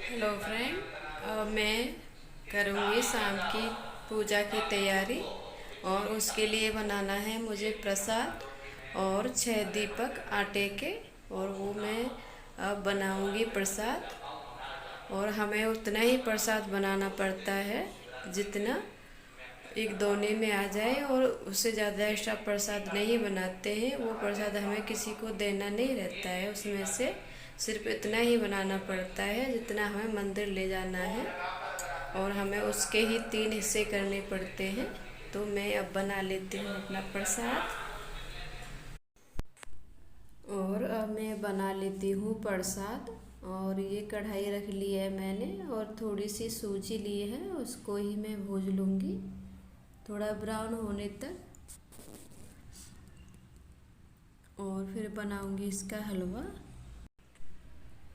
Hello friend, मैं करूँगी शाम की पूजा की तैयारी। और उसके लिए बनाना है मुझे प्रसाद और 6 दीपक आटे के। और वो मैं अब बनाऊँगी प्रसाद। और हमें उतना ही प्रसाद बनाना पड़ता है जितना एक दोने में आ जाए, और उससे ज़्यादा एक्स्ट्रा प्रसाद नहीं बनाते हैं। वो प्रसाद हमें किसी को देना नहीं रहता है, उसमें से सिर्फ इतना ही बनाना पड़ता है जितना हमें मंदिर ले जाना है। और हमें उसके ही 3 हिस्से करने पड़ते हैं। तो मैं अब बना लेती हूँ अपना प्रसाद। और अब मैं बना लेती हूँ प्रसाद। और ये कढ़ाई रख ली है मैंने, और थोड़ी सी सूजी ली है, उसको ही मैं भूज लूँगी थोड़ा ब्राउन होने तक। और फिर बनाऊंगी इसका हलवा।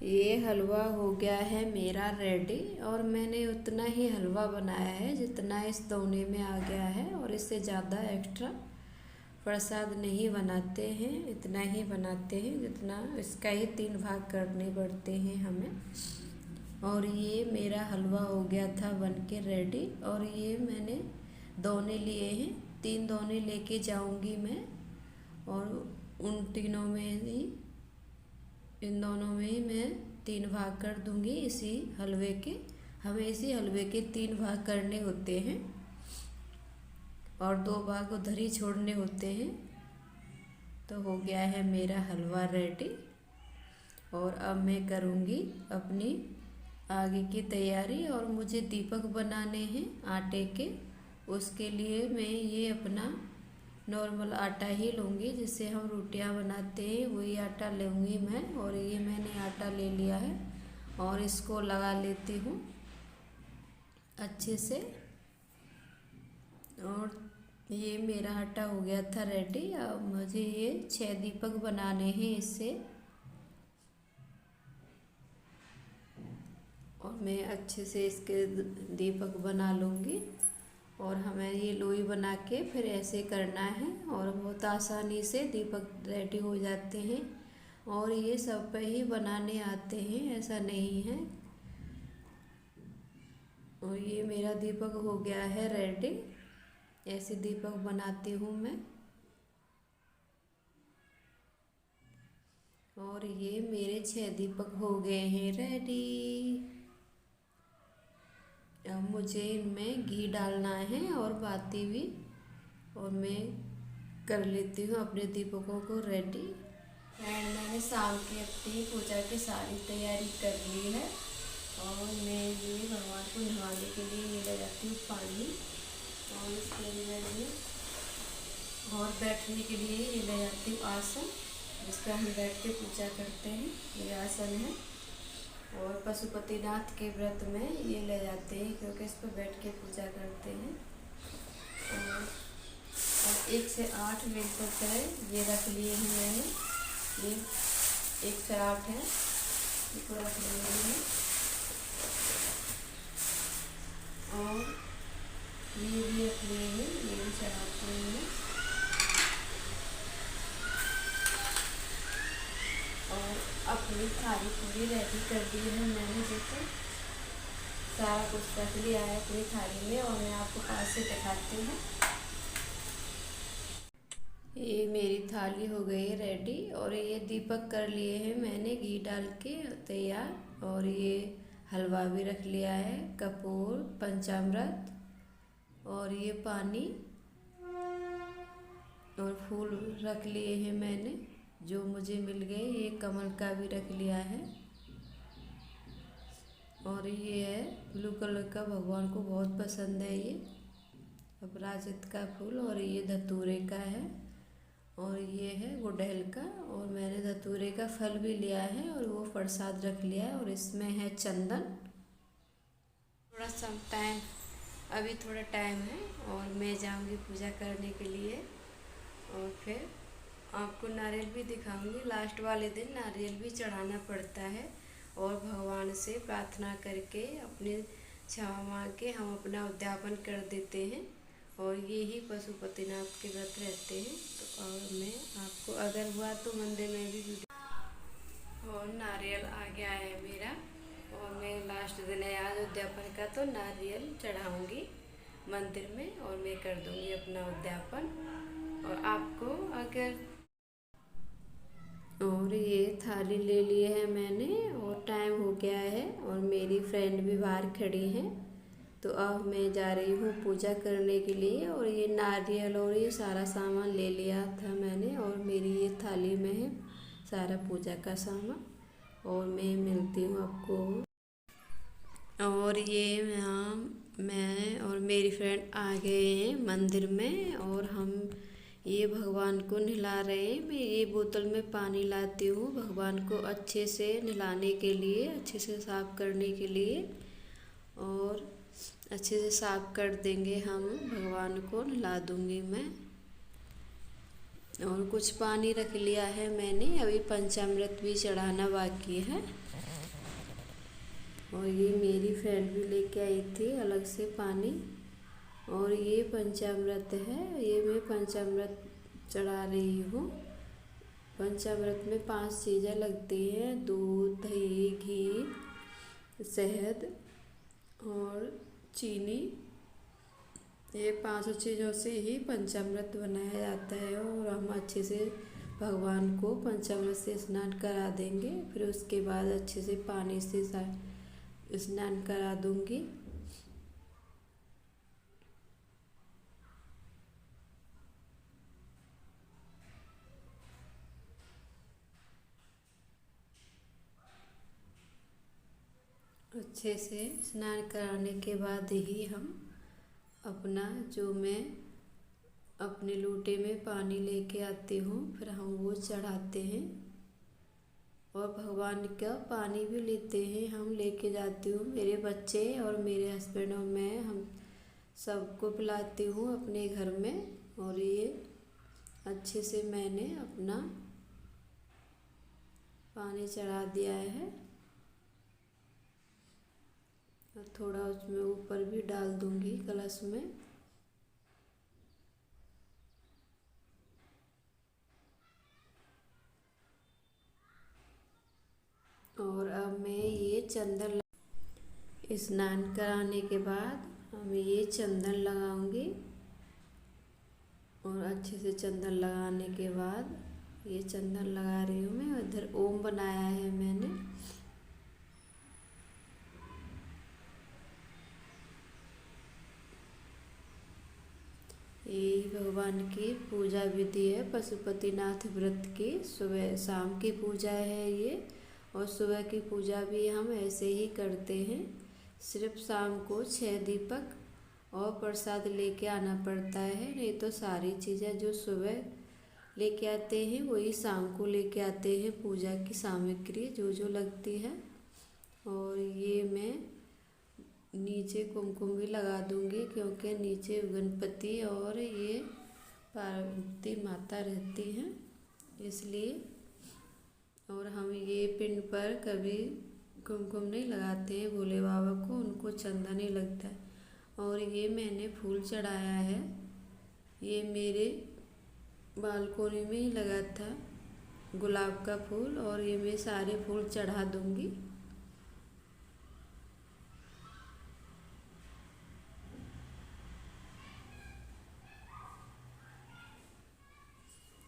ये हलवा हो गया है मेरा रेडी। और मैंने उतना ही हलवा बनाया है जितना इस दोने में आ गया है, और इससे ज़्यादा एक्स्ट्रा प्रसाद नहीं बनाते हैं, इतना ही बनाते हैं जितना इसका ही 3 भाग करने पड़ते हैं हमें। और ये मेरा हलवा हो गया था बन के रेडी। और ये मैंने दोने लिए हैं, 3 दोने लेके जाऊंगी मैं। और उन तीनों में ही, इन दोनों में ही मैं 3 भाग कर दूंगी इसी हलवे के। हमें इसी हलवे के 3 भाग करने होते हैं, और 2 भाग उधर ही छोड़ने होते हैं। तो हो गया है मेरा हलवा रेडी। और अब मैं करूँगी अपनी आगे की तैयारी। और मुझे दीपक बनाने हैं आटे के। उसके लिए मैं ये अपना नॉर्मल आटा ही लूँगी जिससे हम रोटियां बनाते हैं, वही आटा लूँगी मैं। और ये मैंने आटा ले लिया है, और इसको लगा लेती हूँ अच्छे से। और ये मेरा आटा हो गया था रेडी। अब मुझे ये 6 दीपक बनाने हैं इससे। और मैं अच्छे से इसके दीपक बना लूँगी। और हमें ये लोई बना के फिर ऐसे करना है, और बहुत आसानी से दीपक रेडी हो जाते हैं। और ये सब पे ही बनाने आते हैं, ऐसा नहीं है। और ये मेरा दीपक हो गया है रेडी। ऐसे दीपक बनाती हूँ मैं। और ये मेरे 6 दीपक हो गए हैं रेडी। अब मुझे इनमें घी डालना है और बाती भी। और मैं कर लेती हूँ अपने दीपकों को रेडी। एंड मैंने शाम की अपनी पूजा की सारी तैयारी कर ली है। और मैं ये भगवान को नहाने के लिए ये ले जाती हूँ पानी। और इसके लिए मैं और बैठने के लिए ये ले जाती हूँ आसन, जिस पर हम बैठ के पूजा करते हैं, ये आसन है। और पशुपतिनाथ के व्रत में ये ले जाते हैं क्योंकि इस पर बैठ के पूजा करते हैं। और 1 से 8 बेल पत्र है, ये रख लिए हैं मैंने। ये 1 से 8 है, इसको रख लिए हैं। और ये भी रख लिए हैं, ये भी चढ़ाते हैं। और अपनी थाली पूरी रेडी कर दी है मैंने। देखो सारा कुछ रख लिया है अपनी थाली में, और मैं आपको पास से दिखाती हूँ। ये मेरी थाली हो गई रेडी। और ये दीपक कर लिए हैं मैंने घी डाल के तैयार। और ये हलवा भी रख लिया है, कपूर, पंचामृत, और ये पानी और फूल रख लिए हैं मैंने जो मुझे मिल गए। ये कमल का भी रख लिया है। और ये है ब्लू कलर का, भगवान को बहुत पसंद है ये अपराजित का फूल। और ये धतूरे का है। और ये है गुड़हल का। और मैंने धतूरे का फल भी लिया है, और वो प्रसाद रख लिया है। और इसमें है चंदन। थोड़ा सा टाइम, अभी थोड़ा टाइम है, और मैं जाऊंगी पूजा करने के लिए। और फिर आपको नारियल भी दिखाऊंगी। लास्ट वाले दिन नारियल भी चढ़ाना पड़ता है। और भगवान से प्रार्थना करके अपने क्षमा मांग के हम अपना उद्यापन कर देते हैं। और ये ही पशुपतिनाथ के व्रत रहते हैं। तो और मैं आपको अगर हुआ तो मंदिर में भी वीडियो। और नारियल आ गया है मेरा। और मैं लास्ट उद्यापन का तो नारियल चढ़ाऊंगी मंदिर में और मैं कर दूंगी अपना उद्यापन। और आपको अगर और ये थाली ले ली है मैंने और टाइम हो गया है और मेरी फ्रेंड भी बाहर खड़ी हैं, तो अब मैं जा रही हूँ पूजा करने के लिए। और ये नारियल और ये सारा सामान ले लिया था मैंने और मेरी ये थाली में है सारा पूजा का सामान। और मैं मिलती हूँ आपको। और ये यहाँ मैं और मेरी फ्रेंड आ गए हैं मंदिर में और हम ये भगवान को नहला रहे हैं। मैं ये बोतल में पानी लाती हूँ भगवान को अच्छे से नहलाने के लिए, अच्छे से साफ करने के लिए। और अच्छे से साफ कर देंगे हम, भगवान को नहला दूँगी मैं। और कुछ पानी रख लिया है मैंने, अभी पंचामृत भी चढ़ाना बाकी है। और ये मेरी फ्रेंड भी लेके आई थी अलग से पानी। और ये पंचामृत है, ये मैं पंचामृत चढ़ा रही हूँ। पंचामृत में 5 चीज़ें लगती हैं, दूध, दही, घी, शहद और चीनी। ये 5 चीज़ों से ही पंचामृत बनाया जाता है। और हम अच्छे से भगवान को पंचामृत से स्नान करा देंगे, फिर उसके बाद अच्छे से पानी से स्नान करा दूंगी। अच्छे से स्नान कराने के बाद ही हम अपना जो मैं अपने लोटे में पानी लेके आती हूँ, फिर हम वो चढ़ाते हैं। और भगवान का पानी भी लेते हैं, हम लेके जाती हूँ, मेरे बच्चे और मेरे हस्बैंड और मैं, हम सबको पिलाती हूँ अपने घर में। और ये अच्छे से मैंने अपना पानी चढ़ा दिया है। और थोड़ा उसमें ऊपर भी डाल दूँगी कलश में। और अब मैं ये चंदन स्नान कराने के बाद हम ये चंदन लगाऊंगी। और अच्छे से चंदन लगाने के बाद ये चंदन लगा रही हूँ मैं। इधर ओम बनाया है मैंने। ये भगवान की पूजा विधि है, पशुपतिनाथ व्रत की सुबह शाम की पूजा है ये। और सुबह की पूजा भी हम ऐसे ही करते हैं, सिर्फ शाम को 6 दीपक और प्रसाद लेके आना पड़ता है। नहीं तो सारी चीज़ें जो सुबह लेके आते हैं वही शाम को लेके आते हैं, पूजा की सामग्री जो जो लगती है। और ये मैं नीचे कुमकुम भी लगा दूंगी, क्योंकि नीचे गणपति और ये पार्वती माता रहती हैं इसलिए। और हम ये पिंड पर कभी कुमकुम नहीं लगाते हैं भोले बाबा को, उनको चंदन ही लगता है। और ये मैंने फूल चढ़ाया है, ये मेरे बालकोनी में ही लगा था गुलाब का फूल। और ये मैं सारे फूल चढ़ा दूंगी।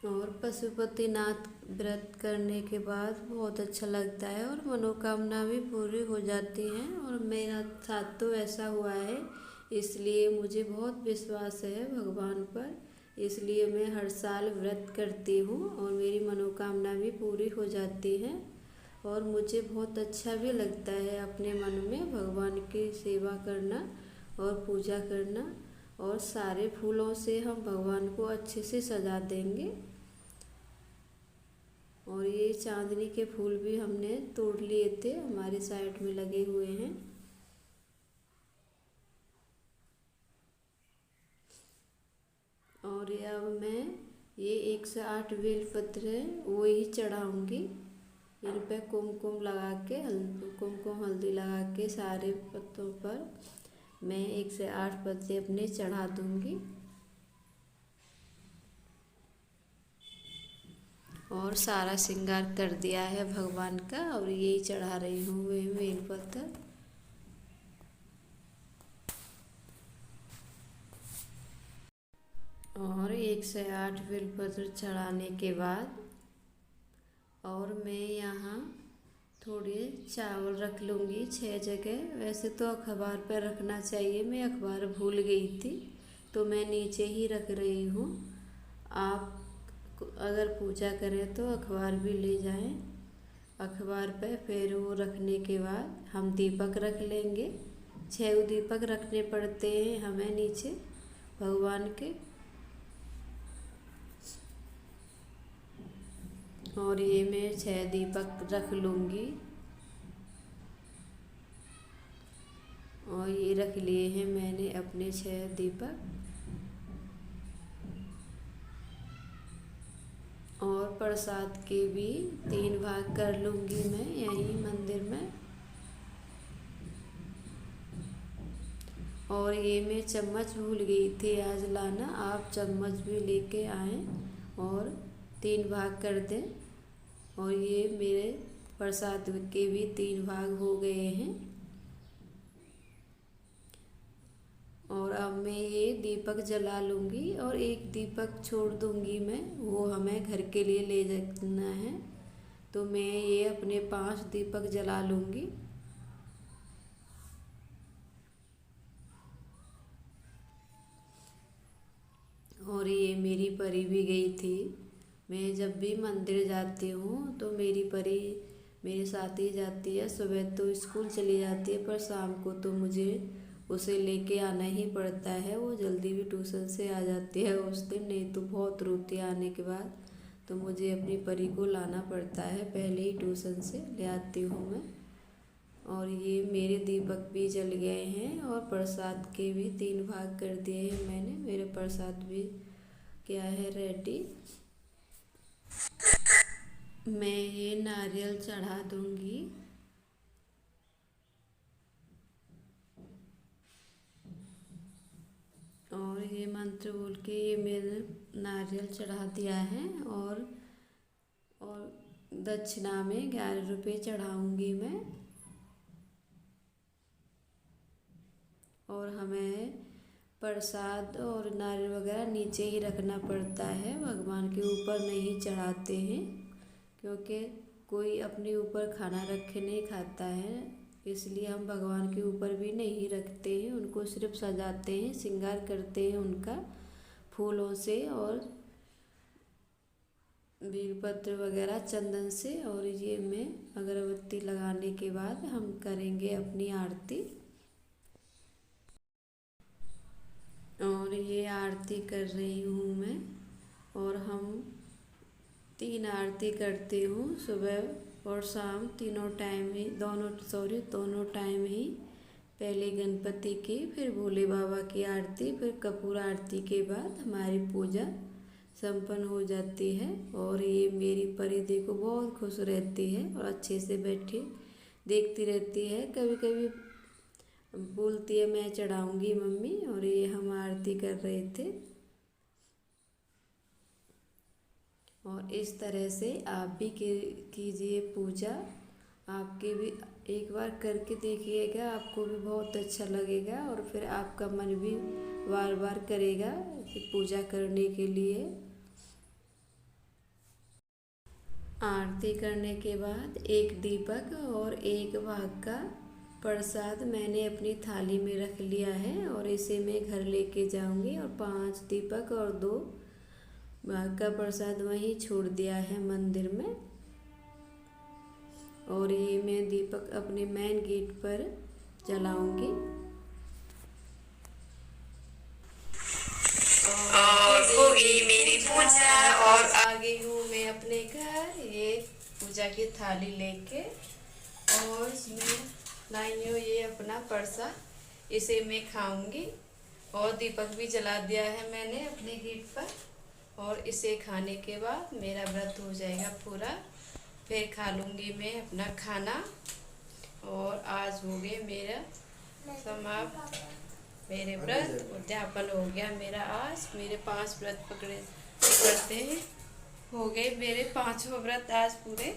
और पशुपतिनाथ व्रत करने के बाद बहुत अच्छा लगता है और मनोकामना भी पूरी हो जाती हैं। और मेरा साथ तो ऐसा हुआ है, इसलिए मुझे बहुत विश्वास है भगवान पर, इसलिए मैं हर साल व्रत करती हूँ और मेरी मनोकामना भी पूरी हो जाती है। और मुझे बहुत अच्छा भी लगता है अपने मन में भगवान की सेवा करना और पूजा करना। और सारे फूलों से हम भगवान को अच्छे से सजा देंगे। और ये चांदनी के फूल भी हमने तोड़ लिए थे, हमारे साइड में लगे हुए हैं। और ये अब मैं ये 108 बेलपत्र है वो ही चढ़ाऊँगी। इन पे कुमकुम लगा के कुमकुम हल्दी लगा के सारे पत्तों पर मैं 108 पत्ते अपने चढ़ा दूँगी। और सारा श्रृंगार कर दिया है भगवान का, और यही चढ़ा रही हूँ वे बेलपत्र। और 108 बेलपत्र चढ़ाने के बाद और मैं यहाँ थोड़े चावल रख लूँगी 6 जगह। वैसे तो अखबार पर रखना चाहिए, मैं अखबार भूल गई थी तो मैं नीचे ही रख रही हूँ। आप अगर पूजा करें तो अखबार भी ले जाएं। अखबार पे फिर वो रखने के बाद हम दीपक रख लेंगे। 6 दीपक रखने पड़ते हैं हमें नीचे भगवान के। और ये मैं 6 दीपक रख लूँगी। और ये रख लिए हैं मैंने अपने 6 दीपक। और प्रसाद के भी 3 भाग कर लूँगी मैं यहीं मंदिर में। और ये मैं चम्मच भूल गई थी आज लाना, आप चम्मच भी लेके आएँ और 3 भाग कर दें। और ये मेरे प्रसाद के भी 3 भाग हो गए हैं। और अब मैं ये दीपक जला लूँगी और एक दीपक छोड़ दूँगी मैं, वो हमें घर के लिए ले जाना है। तो मैं ये अपने 5 दीपक जला लूँगी। और ये मेरी परी भी गई थी। मैं जब भी मंदिर जाती हूँ तो मेरी परी मेरे साथ ही जाती है। सुबह तो स्कूल चली जाती है पर शाम को तो मुझे उसे लेके आना ही पड़ता है। वो जल्दी भी ट्यूशन से आ जाती है उस दिन, नहीं तो बहुत रोती है आने के बाद। तो मुझे अपनी परी को लाना पड़ता है, पहले ही ट्यूशन से ले आती हूँ मैं। और ये मेरे दीपक भी जल गए हैं और प्रसाद के भी 3 भाग कर दिए हैं मैंने। मेरे प्रसाद भी क्या है रेडी। मैं ये नारियल चढ़ा दूँगी। और ये मंत्र बोल के ये मैंने नारियल चढ़ा दिया है। और दक्षिणा में 11 रुपये चढ़ाऊँगी मैं। और हमें प्रसाद और नारियल वगैरह नीचे ही रखना पड़ता है, भगवान के ऊपर नहीं चढ़ाते हैं, क्योंकि कोई अपने ऊपर खाना रख के नहीं खाता है। इसलिए हम भगवान के ऊपर भी नहीं रखते हैं, उनको सिर्फ सजाते हैं, श्रृंगार करते हैं उनका फूलों से और बेलपत्र वगैरह चंदन से। और ये मैं अगरबत्ती लगाने के बाद हम करेंगे अपनी आरती। और ये आरती कर रही हूँ मैं। और हम 3 आरती करती हूँ, सुबह और शाम तीनों टाइम ही, दोनों टाइम ही। पहले गणपति की, फिर भोले बाबा की आरती, फिर कपूर आरती के बाद हमारी पूजा संपन्न हो जाती है। और ये मेरी परी देखो बहुत खुश रहती है और अच्छे से बैठी देखती रहती है। कभी कभी बोलती है मैं चढ़ाऊँगी मम्मी। और ये हम आरती कर रहे थे। और इस तरह से आप भी कीजिए पूजा। आपके भी एक बार करके देखिएगा, आपको भी बहुत अच्छा लगेगा और फिर आपका मन भी बार बार करेगा पूजा करने के लिए। आरती करने के बाद 1 दीपक और 1 भाग का प्रसाद मैंने अपनी थाली में रख लिया है और इसे मैं घर लेके जाऊंगी। और 5 दीपक और 2 भाग का प्रसाद वहीं छोड़ दिया है मंदिर में। और ये मैं दीपक अपने मेन गेट पर जलाऊंगी। और होगी मेरी पूजा और आ गई हूँ मैं अपने घर ये पूजा की थाली लेके। और इसमें लाई हूँ ये अपना प्रसाद, इसे मैं खाऊंगी। और दीपक भी जला दिया है मैंने अपने गेट पर। और इसे खाने के बाद मेरा व्रत हो जाएगा पूरा, फिर खा लूँगी मैं अपना खाना। और आज हो गए मेरा समाप्त, मेरे व्रत उद्यापन हो गया मेरा। आज मेरे 5 व्रत पकड़ते हैं, हो गए मेरे 5 व्रत आज पूरे।